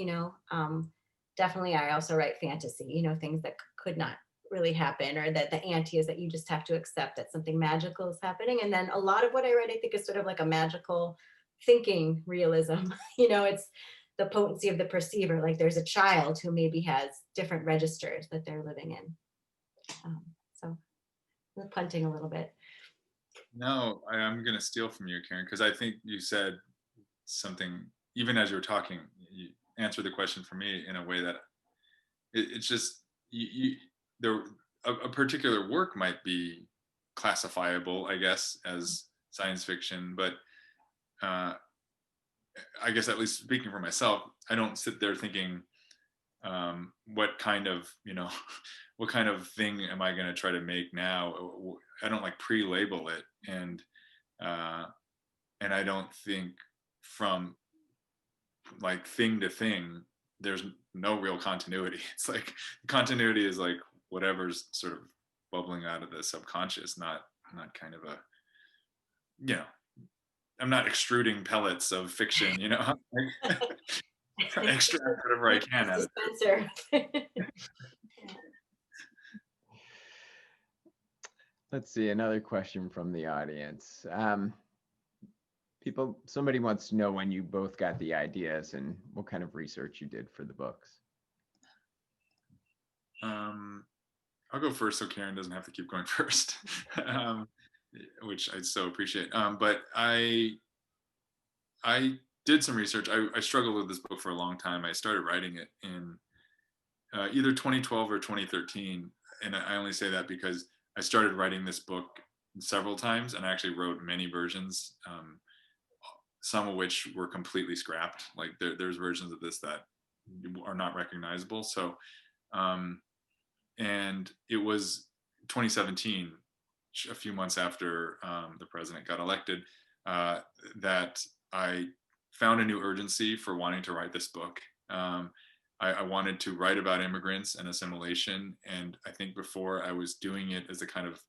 definitely I also write fantasy, things that could not really happen, or that the ante is that you just have to accept that something magical is happening. And then a lot of what I read, I think, is sort of like a magical thinking realism. It's the potency of the perceiver. Like there's a child who maybe has different registers that they're living in. So we're punting a little bit. No, I'm going to steal from you, Karen, because I think you said something, even as you were talking, you answered the question for me in a way that it's just, there, a particular work might be classifiable, I guess, as science fiction, but I guess, at least speaking for myself, I don't sit there thinking, what kind of, what kind of thing am I going to try to make now? I don't like pre-label it, and I don't think from like thing to thing there's no real continuity. It's like continuity is like whatever's sort of bubbling out of the subconscious, not kind of a, I'm not extruding pellets of fiction, extract whatever I can out of it. Let's see, another question from the audience. Somebody wants to know when you both got the ideas and what kind of research you did for the books. I'll go first so Karen doesn't have to keep going first, which I so appreciate. But I did some research. I struggled with this book for a long time. I started writing it in either 2012 or 2013. And I only say that because I started writing this book several times, and I actually wrote many versions, some of which were completely scrapped. Like there's versions of this that are not recognizable. So, and it was 2017, a few months after the president got elected, that I found a new urgency for wanting to write this book. I wanted to write about immigrants and assimilation. And I think before I was doing it as a kind of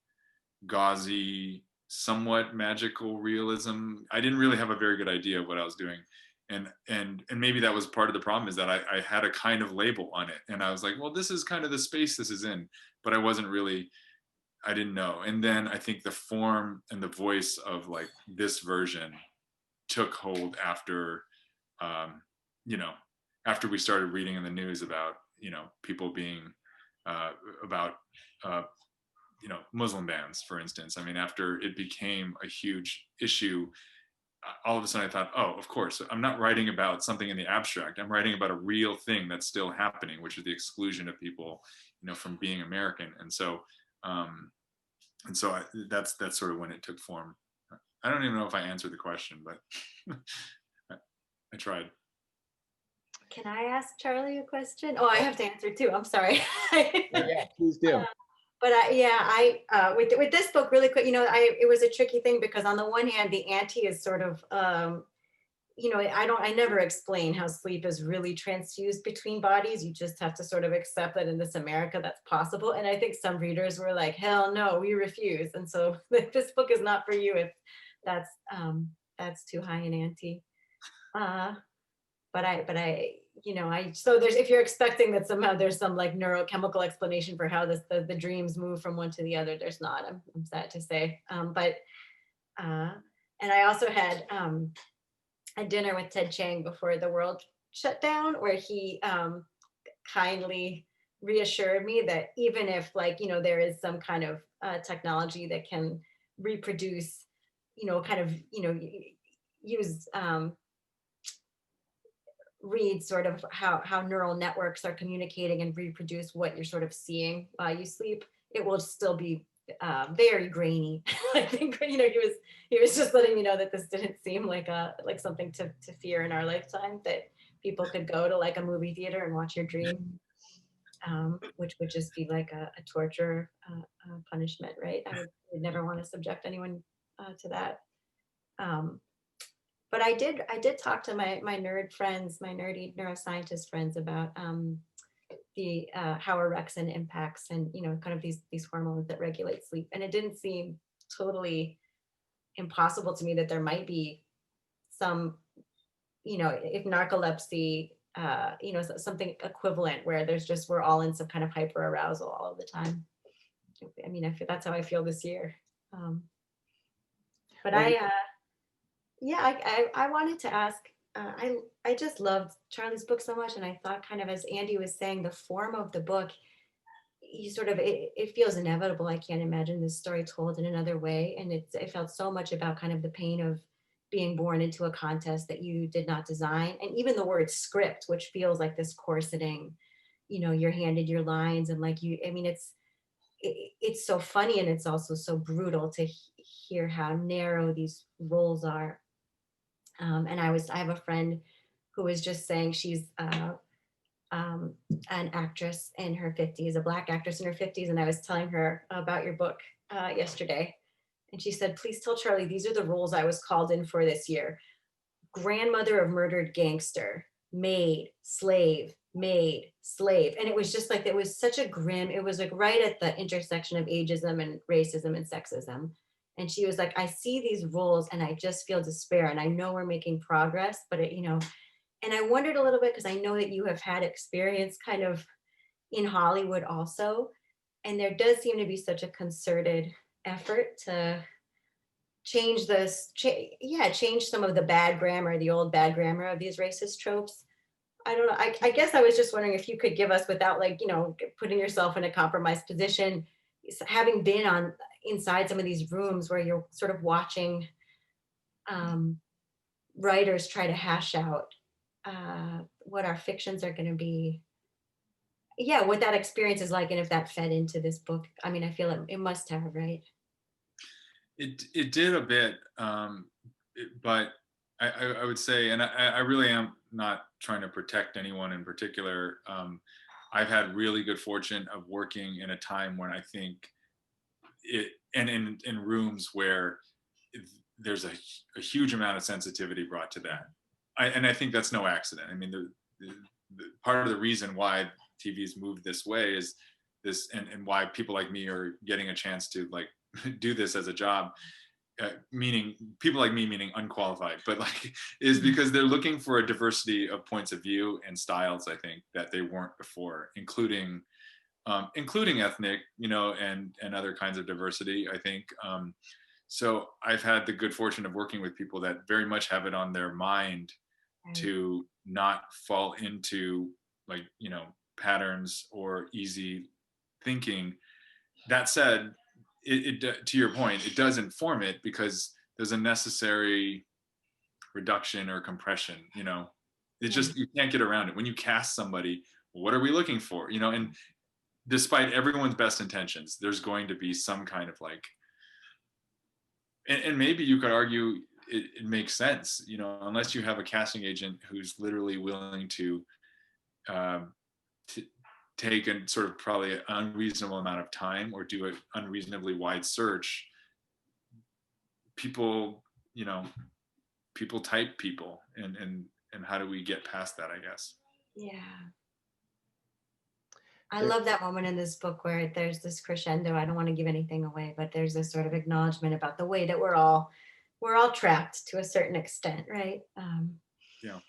gauzy, somewhat magical realism. I didn't really have a very good idea of what I was doing. And maybe that was part of the problem, is that I had a kind of label on it. And I was like, well, this is kind of the space this is in, but I didn't know. And then I think the form and the voice of like this version took hold after, after we started reading in the news about, people being, about, Muslim bans, for instance. I mean, after it became a huge issue, all of a sudden I thought, oh, of course, I'm not writing about something in the abstract. I'm writing about a real thing that's still happening, which is the exclusion of people, from being American. And so, that's sort of when it took form. I don't even know if I answered the question, but I tried. Can I ask Charlie a question? Oh, I have to answer too. I'm sorry. Yeah, please do. But with this book, really quick, it was a tricky thing, because on the one hand, the ante is sort of, I never explain how sleep is really transfused between bodies. You just have to sort of accept that in this America, that's possible. And I think some readers were like, hell no, we refuse. And so this book is not for you if that's too high an ante. So if you're expecting that somehow there's some like neurochemical explanation for how the dreams move from one to the other, there's not. I'm sad to say. And I also had a dinner with Ted Chiang before the world shut down, where he kindly reassured me that even if there is some kind of technology that can reproduce, use read sort of how neural networks are communicating and reproduce what you're sort of seeing while you sleep, it will still be very grainy. I think he was just letting me know that this didn't seem like something to fear in our lifetime, that people could go to like a movie theater and watch your dream, which would just be like a torture punishment, right? I would never want to subject anyone to that. But I did talk to my nerd friends, my nerdy neuroscientist friends, about the how orexin impacts and kind of these hormones that regulate sleep. And it didn't seem totally impossible to me that there might be some, if narcolepsy something equivalent where we're all in some kind of hyper arousal all of the time. I mean, I feel that's how I feel this year. But Well, I wanted to ask, I just loved Charlie's book so much. And I thought, kind of as Andy was saying, the form of the book, you sort of, it feels inevitable. I can't imagine this story told in another way. And it felt so much about kind of the pain of being born into a contest that you did not design. And even the word script, which feels like this corseting, you're handed your lines and like I mean, it's so funny, and it's also so brutal to hear how narrow these roles are. And I have a friend who was just saying she's an actress in her 50s, a Black actress in her 50s. And I was telling her about your book yesterday. And she said, please tell Charlie, these are the roles I was called in for this year. Grandmother of murdered gangster, maid, slave, maid, slave. And it was just like, it was such a grim, it was like right at the intersection of ageism and racism and sexism. And she was like, I see these roles and I just feel despair. And I know we're making progress, but and I wondered a little bit, because I know that you have had experience kind of in Hollywood also. And there does seem to be such a concerted effort to change change some of the bad grammar, the old bad grammar of these racist tropes. I don't know. I guess I was just wondering if you could give us, without like, putting yourself in a compromised position, having been inside some of these rooms where you're sort of watching writers try to hash out what our fictions are going to be. Yeah, what that experience is like, and if that fed into this book. I mean, I feel it must have, right? It did a bit, but I would say, and I really am not trying to protect anyone in particular. I've had really good fortune of working in a time when I think and in rooms where there's a huge amount of sensitivity brought to that. And I think that's no accident. I mean, the part of the reason why TV's moved this way is this, and why people like me are getting a chance to like do this as a job, meaning people like me, meaning unqualified, but like, is because they're looking for a diversity of points of view and styles, I think, that they weren't before, including ethnic, and other kinds of diversity, I think. So I've had the good fortune of working with people that very much have it on their mind to not fall into like, patterns or easy thinking. That said, it to your point, it does inform it, because there's a necessary reduction or compression. It's just, you can't get around it. When you cast somebody, what are we looking for? And despite everyone's best intentions, there's going to be some kind of like, and maybe you could argue it makes sense, unless you have a casting agent who's literally willing to take a sort of probably an unreasonable amount of time or do an unreasonably wide search. People type people, and how do we get past that, I guess? Yeah. I love that moment in this book where there's this crescendo. I don't want to give anything away, but there's this sort of acknowledgement about the way that we're all trapped to a certain extent, right? Yeah.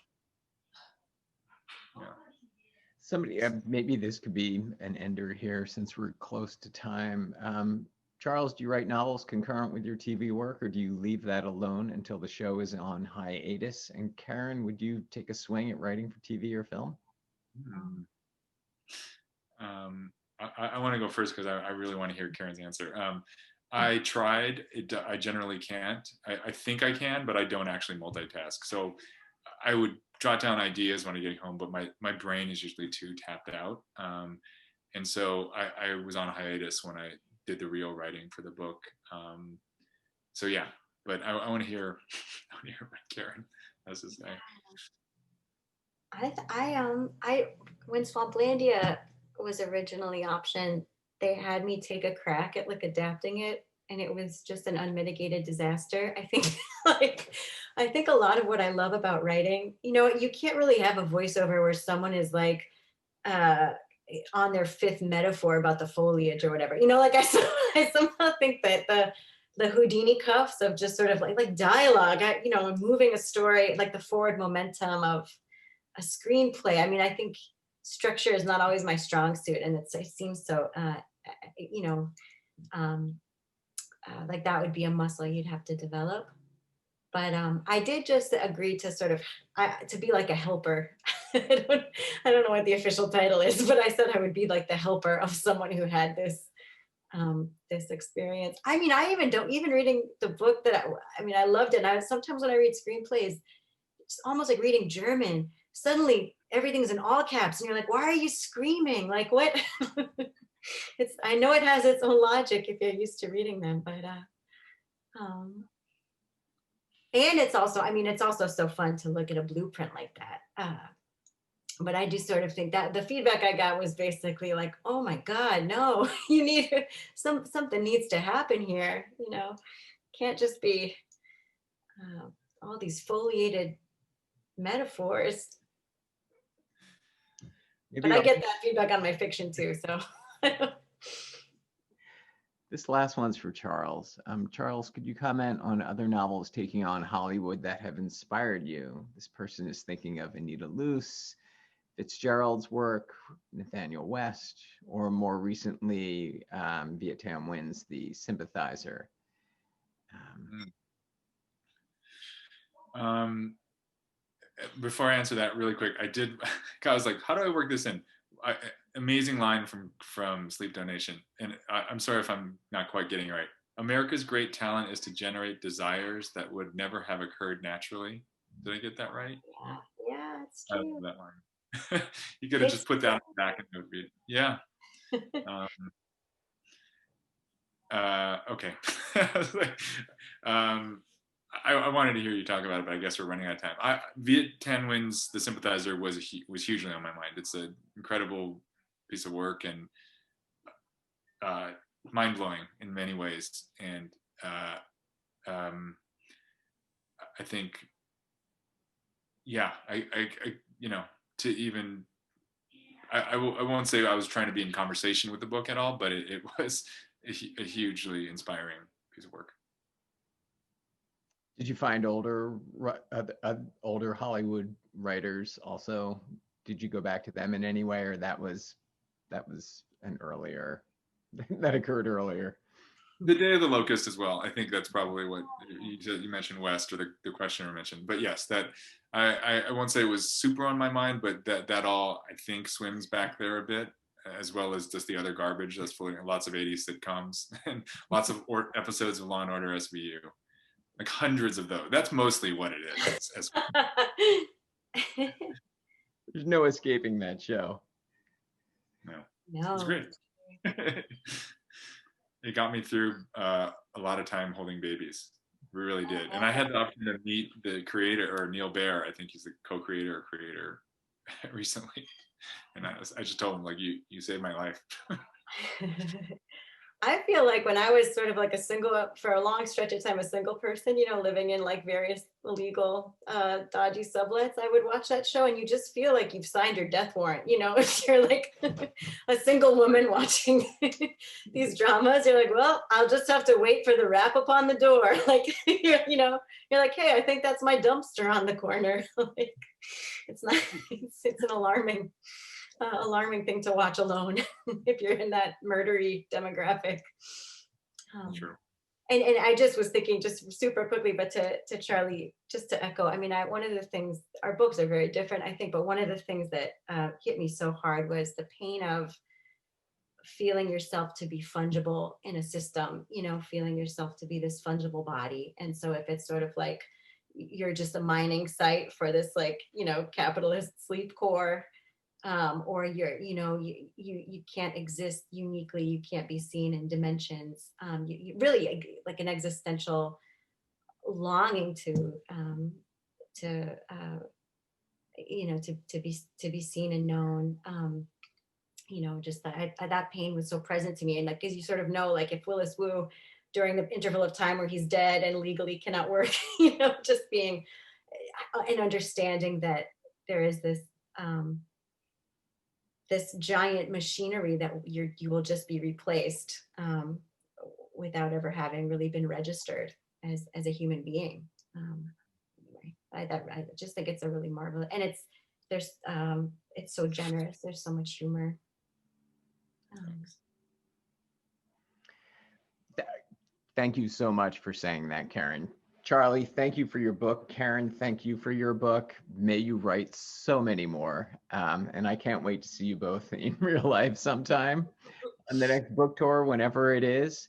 Somebody, maybe this could be an ender here since we're close to time. Charles, do you write novels concurrent with your TV work, or do you leave that alone until the show is on hiatus? And Karen, would you take a swing at writing for TV or film? I want to go first because I really want to hear Karen's answer. I tried. I generally can't. I think I can, but I don't actually multitask. So I would jot down ideas when I get home, but my brain is usually too tapped out. And so I was on hiatus when I did the real writing for the book. So yeah, but I want to hear what Karen has to say. When Swamplandia was originally optioned, they had me take a crack at like adapting it, and it was just an unmitigated disaster. I think a lot of what I love about writing, you can't really have a voiceover where someone is like on their fifth metaphor about the foliage or whatever. I somehow think that the Houdini cuffs of just sort of like dialogue, moving a story, like the forward momentum of a screenplay. I mean, I think structure is not always my strong suit, and it seems so, you know, um, like that would be a muscle you'd have to develop. But I did just agree to sort of to be like a helper. I don't know what the official title is, but I said I would be like the helper of someone who had this experience. I mean, I even don't even reading the book that I mean, I loved it. And sometimes when I read screenplays, it's almost like reading German. Suddenly everything's in all caps, and you're like, why are you screaming? Like what? It's I know it has its own logic if you're used to reading them, but um, and it's also, I mean, it's also so fun to look at a blueprint like that. But I do sort of think that the feedback I got was basically like, oh my God, no, you need something needs to happen here. You know, can't just be all these foliated metaphors. Maybe But I get that feedback on my fiction too. So this last one's for Charles. Charles, could you comment on other novels taking on Hollywood that have inspired you? This person is thinking of Anita Luce, Fitzgerald's work, Nathaniel West, or more recently, Viet Tam Nguyen's The Sympathizer. Before I answer that really quick, I was like, how do I work this in? Amazing line from Sleep Donation. And I'm sorry if I'm not quite getting it right. America's great talent is to generate desires that would never have occurred naturally. Did I get that right? yeah, it's I true. love that line. You could have just put that back and read. Yeah. Okay. I wanted to hear you talk about it, but I guess we're running out of time. Viet Thanh Nguyen's The Sympathizer was hugely on my mind. It's an incredible piece of work and mind-blowing in many ways. And I think, yeah, I you know, to even, I won't say I was trying to be in conversation with the book at all, but it was a hugely inspiring piece of work. Did you find older Hollywood writers also? Did you go back to them in any way, or that was an earlier that occurred earlier? The Day of the Locust as well. I think that's probably what you mentioned, West, or the questioner mentioned. But yes, that I won't say it was super on my mind, but that all I think swims back there a bit, as well as just the other garbage that's floating. Lots of 80s sitcoms and lots of episodes of Law and Order SVU. Like hundreds of those. That's mostly what it is. There's no escaping that show. No. It's great. It got me through a lot of time holding babies. We really did. And I had the opportunity to meet the creator, or Neil Baer. I think he's the co-creator or creator recently. And I just told him, like, you saved my life. I feel like when I was sort of like for a long stretch of time, a single person, you know, living in like various illegal, dodgy sublets, I would watch that show and you just feel like you've signed your death warrant, you know, if you're like a single woman watching these dramas, you're like, well, I'll just have to wait for the rap upon the door. Like, you know, you're like, hey, I think that's my dumpster on the corner. Like, it's not, it's an alarming thing to watch alone if you're in that murdery demographic. True. And I just was thinking, just super quickly, but to Charlie, just to echo, I mean, one of the things, our books are very different, I think, but one of the things that hit me so hard was the pain of feeling yourself to be fungible in a system, you know, feeling yourself to be this fungible body. And so if it's sort of like, you're just a mining site for this, like, you know, capitalist sleep core, or you're, you know, you can't exist uniquely, you can't be seen in dimensions, you really like an existential longing to you know, to be seen and known, you know, just that pain was so present to me. And like, as you sort of know, like if Willis Wu, during the interval of time where he's dead and legally cannot work, you know, just being and understanding that there is this this giant machinery that you will just be replaced without ever having really been registered as a human being. Anyway, I just think it's a really marvelous, and there's it's so generous. There's so much humor. Thank you so much for saying that, Karen. Charlie, thank you for your book. Karen, thank you for your book. May you write so many more. And I can't wait to see you both in real life sometime on the next book tour, whenever it is.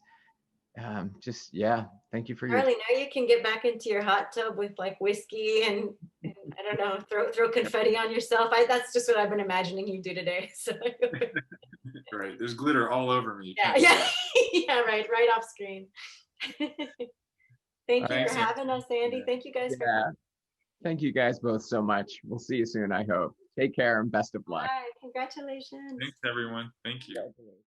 Just, yeah, thank you for your Charlie, now you can get back into your hot tub with like whiskey and I don't know, throw confetti on yourself. That's just what I've been imagining you do today. So Right. There's glitter all over me. yeah, yeah, yeah, right off screen. Thank you Thanks, for having us, Andy. Yeah. Thank you guys for Yeah. Thank you guys both so much. We'll see you soon, I hope. Take care and best of luck. Bye. Congratulations. Thanks, everyone. Thank you. Congratulations.